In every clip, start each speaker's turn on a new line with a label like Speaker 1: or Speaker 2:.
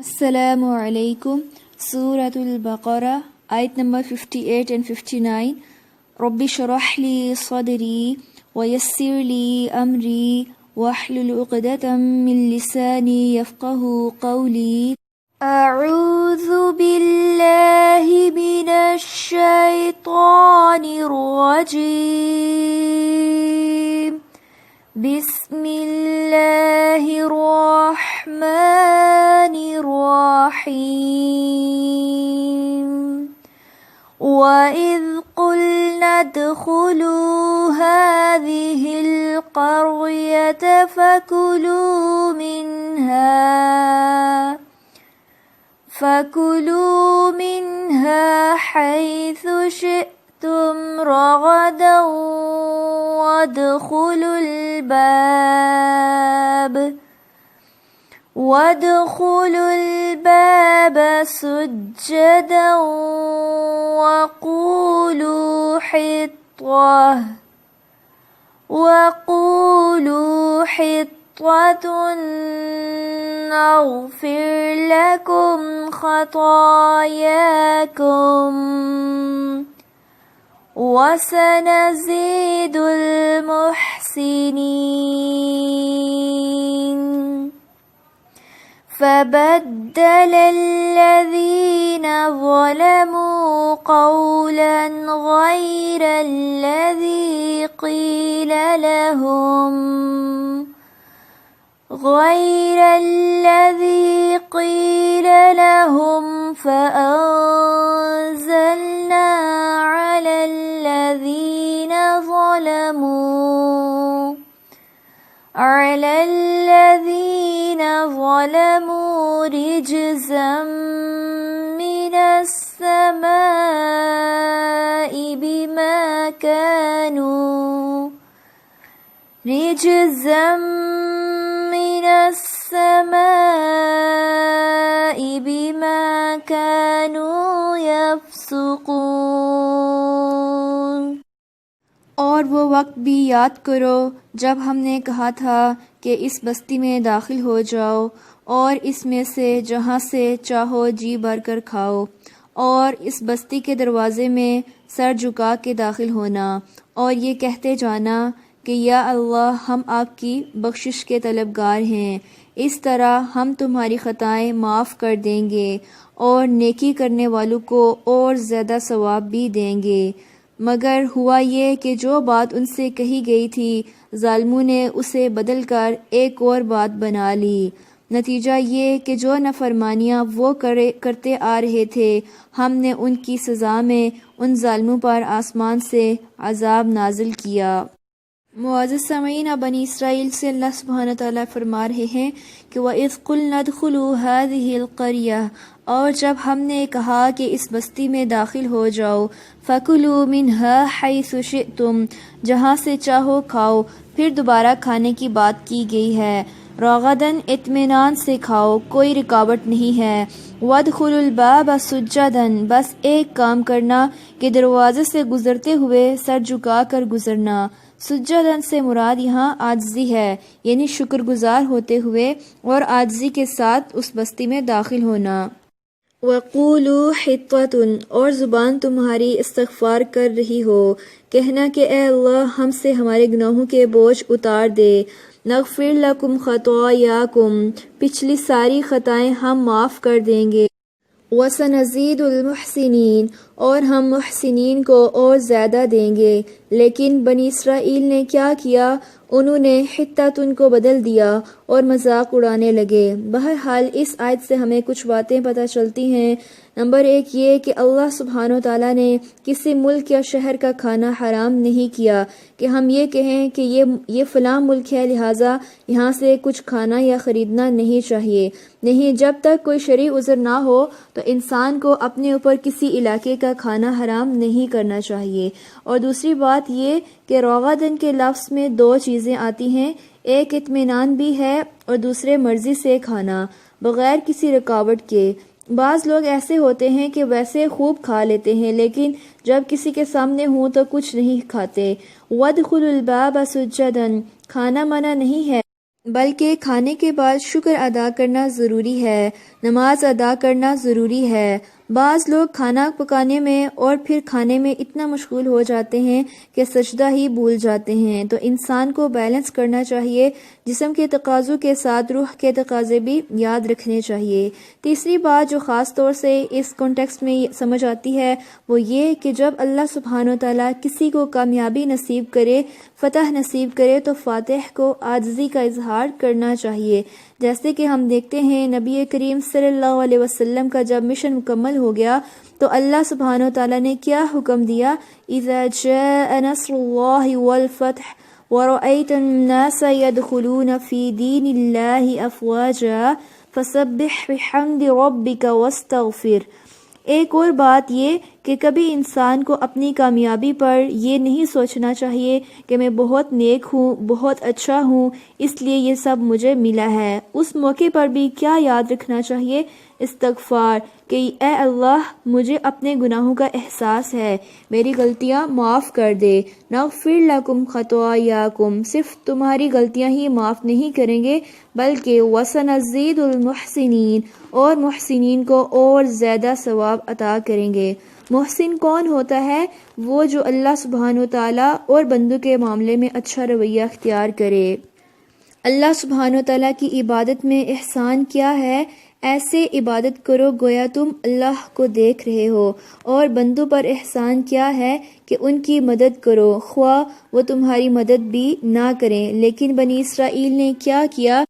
Speaker 1: السلام علیکم۔ سورة البقرہ آیت نمبر 58 and 59۔ رب اشرح لی صدری ویسر لی امری واحلل عقدۃ من لسانی یفقہوا قولی۔ اعوذ باللہ من الشیطان الرجیم۔ بسم اللہ الرحمن الرحیم۔ وَإِذْ قُلْنَا ادْخُلُوا هَٰذِهِ الْقَرْيَةَ فَكُلُوا مِنْهَا حَيْثُ شِئْتُمْ رَغَدًا وَادْخُلُوا الْبَابَ سُجَّدًا وَقُولُوا حِطَّةٌ نَغْفِرْ لَكُمْ خَطَايَاكُمْ وَسَنَزِيدُ الْمُحْسِنِينَ۔ فَبَدَّلَ الَّذِينَ ظَلَمُوا قَوْلًا غَيْرَ الَّذِي قِيلَ لَهُمْ فَأَنزَلْنَا عَلَى الَّذِينَ ظَلَمُوا رِجْزًا مِّنَ السَّمَاءِ بِمَا كَانُوا يَفْسُقُونَ۔ اور وہ وقت بھی یاد کرو جب ہم نے کہا تھا کہ اس بستی میں داخل ہو جاؤ اور اس میں سے جہاں سے چاہو جی بھر کر کھاؤ، اور اس بستی کے دروازے میں سر جھکا کے داخل ہونا، اور یہ کہتے جانا کہ یا اللہ ہم آپ کی بخشش کے طلبگار ہیں، اس طرح ہم تمہاری خطائیں معاف کر دیں گے اور نیکی کرنے والوں کو اور زیادہ ثواب بھی دیں گے۔ مگر ہوا یہ کہ جو بات ان سے کہی گئی تھی ظالموں نے اسے بدل کر ایک اور بات بنا لی۔ نتیجہ یہ کہ جو نافرمانیاں وہ کرتے آ رہے تھے ہم نے ان کی سزا میں ان ظالموں پر آسمان سے عذاب نازل کیا۔ معزز سامعین، بنی اسرائیل سے اللہ سبحانہ تعالیٰ فرما رہے ہیں کہ وَإِذْ قُلْنَا ادْخُلُوا هَٰذِهِ الْقَرْيَةَ، اور جب ہم نے کہا کہ اس بستی میں داخل ہو جاؤ، فَكُلُوا مِنْهَا حَيْثُ شِئْتُمْ، جہاں سے چاہو کھاؤ، پھر دوبارہ کھانے کی بات کی گئی ہے۔ رَغَدًا، اطمینان سے کھاؤ، کوئی رکاوٹ نہیں ہے۔ وَادْخُلُوا الْبَابَ سُجَّدًا، بس ایک کام کرنا کہ دروازے سے گزرتے ہوئے سر جھکا کر گزرنا۔ سجدن سے مراد یہاں عاجزی ہے، یعنی شکر گزار ہوتے ہوئے اور عاجزی کے ساتھ اس بستی میں داخل ہونا۔ وَقُولُوا حِطَّةٌ، اور زبان تمہاری استغفار کر رہی ہو، کہنا کہ اے اللہ ہم سے ہمارے گناہوں کے بوجھ اتار دے۔ نغفر لکم خطایاکم، پچھلی ساری خطائیں ہم معاف کر دیں گے۔ وَسَنَزِيدُ الْمُحْسِنِينَ، اور ہم محسنین کو اور زیادہ دیں گے۔ لیکن بنی اسرائیل نے کیا کیا؟ انہوں نے حطتن کو بدل دیا اور مذاق اڑانے لگے۔ بہرحال اس آیت سے ہمیں کچھ باتیں پتہ چلتی ہیں۔ نمبر 1 یہ کہ اللہ سبحانہ وتعالیٰ نے کسی ملک یا شہر کا کھانا حرام نہیں کیا کہ ہم یہ کہیں کہ یہ فلاں ملک ہے لہٰذا یہاں سے کچھ کھانا یا خریدنا نہیں چاہیے۔ نہیں، جب تک کوئی شرعی عذر نہ ہو تو انسان کو اپنے اوپر کسی علاقے کا کھانا حرام نہیں کرنا چاہیے۔ اور دوسری بات یہ کہ روغدن کے لفظ میں 2 چیزیں آتی ہیں، ایک اطمینان بھی ہے اور دوسرے مرضی سے کھانا بغیر کسی رکاوٹ کے۔ بعض لوگ ایسے ہوتے ہیں کہ ویسے خوب کھا لیتے ہیں لیکن جب کسی کے سامنے ہوں تو کچھ نہیں کھاتے۔ وَادْخُلُوا الْبَابَ سُجَّدًا، کھانا منع نہیں ہے بلکہ کھانے کے بعد شکر ادا کرنا ضروری ہے، نماز ادا کرنا ضروری ہے۔ بعض لوگ کھانا پکانے میں اور پھر کھانے میں اتنا مشغول ہو جاتے ہیں کہ سجدہ ہی بھول جاتے ہیں۔ تو انسان کو بیلنس کرنا چاہیے، جسم کے تقاضوں کے ساتھ روح کے تقاضے بھی یاد رکھنے چاہیے۔ تیسری بات جو خاص طور سے اس کانٹیکسٹ میں سمجھ آتی ہے وہ یہ کہ جب اللہ سبحانہ و تعالیٰ کسی کو کامیابی نصیب کرے، فتح نصیب کرے، تو فاتح کو عاجزی کا اظہار کرنا چاہیے۔ جیسے کہ ہم دیکھتے ہیں نبی کریم صلی اللہ علیہ وسلم کا جب مشن مکمل ہو گیا تو اللہ سبحانہ و تعالیٰ نے کیا حکم دیا؟ اذا جاء نصر اللہ والفتح ورأيت الناس يدخلون في دين الله افواجا فسبح بحمد ربك واستغفر۔ ایک اور بات یہ کہ کبھی انسان کو اپنی کامیابی پر یہ نہیں سوچنا چاہیے کہ میں بہت نیک ہوں، بہت اچھا ہوں، اس لیے یہ سب مجھے ملا ہے۔ اس موقع پر بھی کیا یاد رکھنا چاہیے؟ استغفار، کہ اے اللہ مجھے اپنے گناہوں کا احساس ہے، میری غلطیاں معاف کر دے۔ نغفر لکم خطایاکم، صرف تمہاری غلطیاں ہی معاف نہیں کریں گے بلکہ وسنزید المحسنین، اور محسنین کو اور زیادہ ثواب عطا کریں گے۔ محسن کون ہوتا ہے؟ وہ جو اللہ سبحانہ و تعالیٰ اور بندوں کے معاملے میں اچھا رویہ اختیار کرے۔ اللہ سبحانہ و تعالیٰ کی عبادت میں احسان کیا ہے؟ ایسے عبادت کرو گویا تم اللہ کو دیکھ رہے ہو۔ اور بندوں پر احسان کیا ہے؟ کہ ان کی مدد کرو خواہ وہ تمہاری مدد بھی نہ کریں۔ لیکن بنی اسرائیل نے کیا کیا؟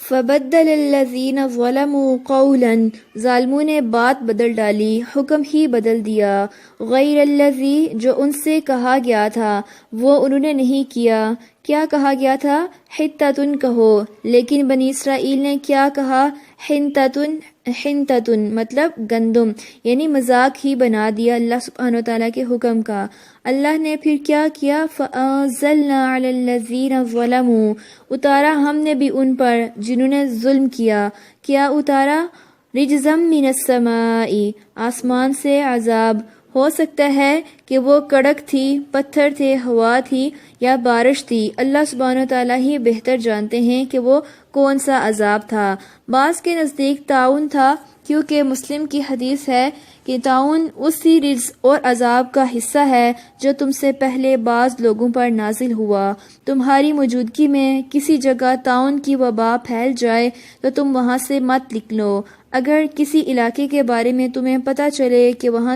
Speaker 1: فَبَدَّلَ الَّذِينَ ظَلَمُوا قَوْلًا، ظالموں نے بات بدل ڈالی، حکم ہی بدل دیا، غیر الذی، جو ان سے کہا گیا تھا وہ انہوں نے نہیں کیا۔ کیا کہا گیا تھا؟ حتتن کہو، لیکن بنی اسرائیل نے کیا کہا؟ حنتتن مطلب گندم، یعنی مذاق ہی بنا دیا اللہ سبحانہ وتعالیٰ کے حکم کا۔ اللہ نے پھر کیا کیا؟ فَأَنزَلْنَا عَلَى الَّذِينَ ظَلَمُوا، اتارا ہم نے بھی ان پر جنہوں نے ظلم کیا۔ کیا اتارا؟ رجزا من السماء، آسمان سے عذاب۔ ہو سکتا ہے کہ وہ کڑک تھی، پتھر تھے، ہوا تھی یا بارش تھی، اللہ سبحانہ وتعالیٰ ہی بہتر جانتے ہیں کہ وہ کون سا عذاب تھا۔ بعض کے نزدیک طاعون تھا، کیونکہ مسلم کی حدیث ہے کہ طاعون اسی رجز اور عذاب کا حصہ ہے جو تم سے پہلے بعض لوگوں پر نازل ہوا۔ تمہاری موجودگی میں کسی جگہ طاعون کی وبا پھیل جائے تو تم وہاں سے مت نکلو۔ اگر کسی علاقے کے بارے میں تمہیں پتہ چلے کہ وہاں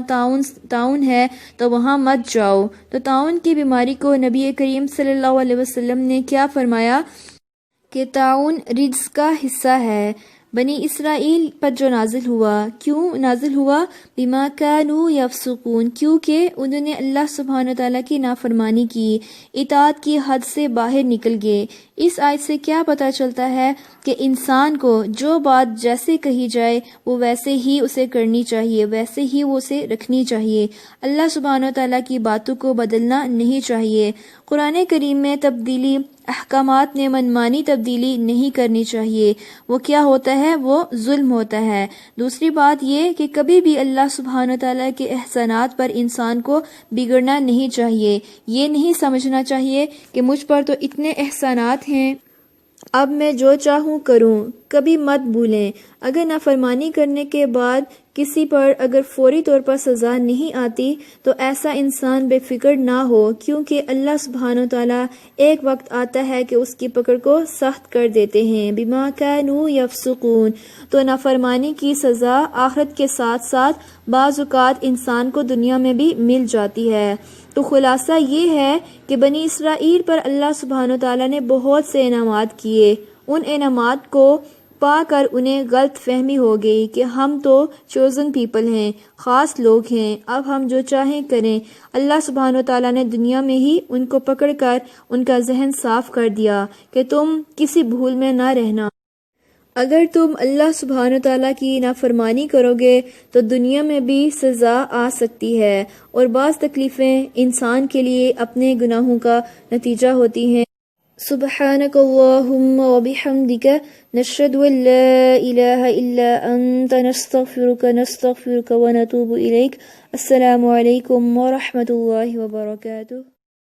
Speaker 1: طاعون ہے تو وہاں مت جاؤ۔ تو طاعون کی بیماری کو نبی کریم صلی اللہ علیہ وسلم نے کیا فرمایا؟ کہ طاعون رجز کا حصہ ہے۔ بنی اسرائیل پر جو نازل ہوا، کیوں نازل ہوا؟ بما کانوا یفسقون، کیونکہ انہوں نے اللہ سبحانہ تعالیٰ کی نافرمانی کی، اطاعت کی حد سے باہر نکل گئے۔ اس آیت سے کیا پتہ چلتا ہے؟ کہ انسان کو جو بات جیسے کہی جائے وہ ویسے ہی اسے کرنی چاہیے، ویسے ہی وہ اسے رکھنی چاہیے۔ اللہ سبحانہ تعالیٰ کی باتوں کو بدلنا نہیں چاہیے۔ قرآن کریم میں تبدیلی، احکامات میں منمانی تبدیلی نہیں کرنی چاہیے۔ وہ کیا ہوتا ہے؟ وہ ظلم ہوتا ہے۔ دوسری بات یہ کہ کبھی بھی اللہ سبحانہ تعالیٰ کے احسانات پر انسان کو بگڑنا نہیں چاہیے۔ یہ نہیں سمجھنا چاہیے کہ مجھ پر تو اتنے احسانات ہیں، اب میں جو چاہوں کروں۔ کبھی مت بھولیں، اگر نافرمانی کرنے کے بعد کسی پر اگر فوری طور پر سزا نہیں آتی تو ایسا انسان بے فکر نہ ہو، کیونکہ اللہ سبحانہ تعالیٰ ایک وقت آتا ہے کہ اس کی پکڑ کو سخت کر دیتے ہیں۔ بما کانوا یفسقون، تو نافرمانی کی سزا آخرت کے ساتھ ساتھ بعض اوقات انسان کو دنیا میں بھی مل جاتی ہے۔ تو خلاصہ یہ ہے کہ بنی اسرائیل پر اللہ سبحانہ تعالیٰ نے بہت سے انعامات کیے، ان انعامات کو پا کر انہیں غلط فہمی ہو گئی کہ ہم تو چوزن پیپل ہیں، خاص لوگ ہیں، اب ہم جو چاہیں کریں۔ اللہ سبحانہ تعالیٰ نے دنیا میں ہی ان کو پکڑ کر ان کا ذہن صاف کر دیا کہ تم کسی بھول میں نہ رہنا۔ اگر تم اللہ سبحانہ تعالیٰ کی نافرمانی کرو گے تو دنیا میں بھی سزا آ سکتی ہے، اور بعض تکلیفیں انسان کے لیے اپنے گناہوں کا نتیجہ ہوتی ہیں۔ سبحانک اللہم وبحمدک، نشہد ان لا الہ الا انت، نستغفرک ونتوب الیک۔ السلام علیکم ورحمۃ اللہ وبرکاتہ۔